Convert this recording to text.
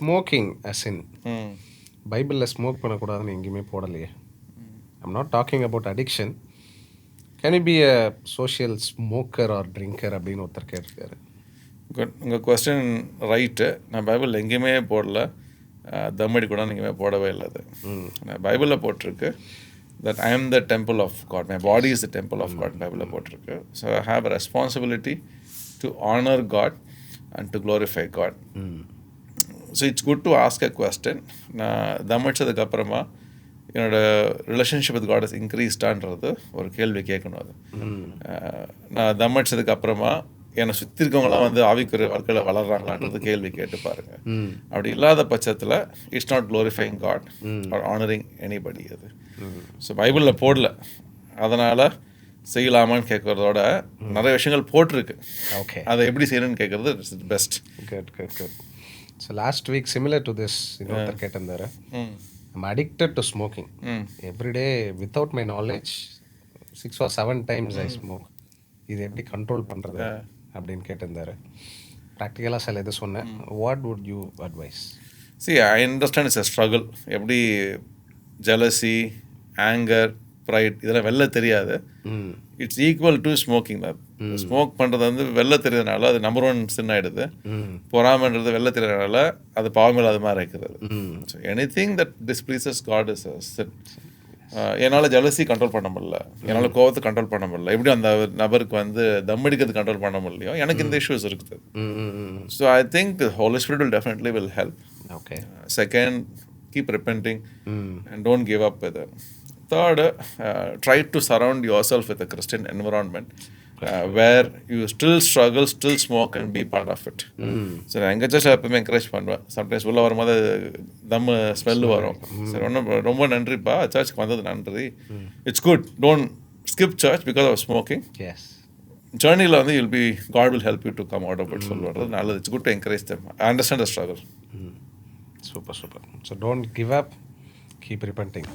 Smoking as இன் ம் பைபிளில் smoke பண்ணக்கூடாதுன்னு எங்கேயுமே போடலையே. I'm not talking about addiction. Can you be a social smoker or drinker அப்படின்னு ஒருத்தர் கேட்டிருக்காரு. குட். உங்கள் கொஸ்டின் ரைட்டு. நான் பைபிளில் எங்கேயுமே போடல. தம்மடி கூட எங்கேயுமே போடவே இல்லை. அது நான் பைபிளில் போட்டிருக்கு that I am the temple of God, my body is the temple of God பைபிளில் போட்டிருக்கு. So I have a responsibility to honour God and to glorify God. So it's good to ask a question. நான் தம்மடிச்சதுக்கப்புறமா என்னோடய relationship with God is இன்க்ரீஸ்டான்றது ஒரு கேள்வி கேட்கணும். அது நான் தம்மடிச்சதுக்கப்புறமா என்னை சுற்றி இருக்கவங்களாம் வந்து ஆவிக்குரிய வாழ்க்கையில் வளர்றாங்களான்றது கேள்வி கேட்டு பாருங்க. அப்படி இல்லாத பட்சத்தில் it's not glorifying God or honouring anybody. அது ஸோ பைபிளில் போடல, அதனால் செய்யலாமான்னு கேட்குறதோட நிறைய விஷயங்கள் போட்டிருக்கு. ஓகே, அதை எப்படி செய்யணும்னு கேட்குறது it's best. Good good good. So last week similar to this இன்னொருத்தர் கேட்டிருந்தாரு, I'm addicted to smoking everyday without my knowledge 6 or 7 times I smoke. இது எப்படி கண்ட்ரோல் பண்ணுறது அப்படின்னு கேட்டிருந்தாரு. ப்ராக்டிக்கலாக சில இது சொன்னேன். What would you advice? C I understand it's a struggle. எப்படி ஜெலசி, ஆங்கர், ப்ரைட் இதெல்லாம் வெளில தெரியாது. இட்ஸ் ஈக்குவல் டு ஸ்மோக்கிங் தான். ஸ்மோக் பண்ணுறது வந்து வெளில தெரியாதனால அது நம்பர் 1 சின் ஆகிடுது. பொறாமன்றது வெளில தெரியாதனால அது பாவம் இல்லாத மாதிரி இருக்கிறது. So anything that displeases God is a sin. என்னால் ஜலசி கண்ட்ரோல் பண்ண முடியல, என்னால் கோவத்தை கண்ட்ரோல் பண்ண முடியல, எப்படி அந்த நபருக்கு வந்து தம் அடிக்கிறது கண்ட்ரோல் பண்ண முடியலையோ எனக்கு இந்த இஷ்யூஸ் இருக்குது. So I think Holy Spirit will definitely will help. Okay, second, keep repenting and don't give up with. Third, try to surround yourself with a Christian environment where you still struggle, still smoke and be part of it. So நான் எங்கள் சர்ச்சில் எப்பவுமே encourage பண்ணுவேன். Sometimes உள்ளே வரும்போது தம்மு smell வரும். சரி, ஒன்றும் ரொம்ப நன்றிப்பா, சர்ச்சுக்கு வந்தது நன்றி. It's good, don't skip church because of smoking. Yes, ஜேர்னியில் வந்து you'll be, God will help you to come out of it சொல்லுறது நல்லது. It's good to encourage them. I understand the struggle. Super super. So don't give up, keep ரிப்பெண்டிங்.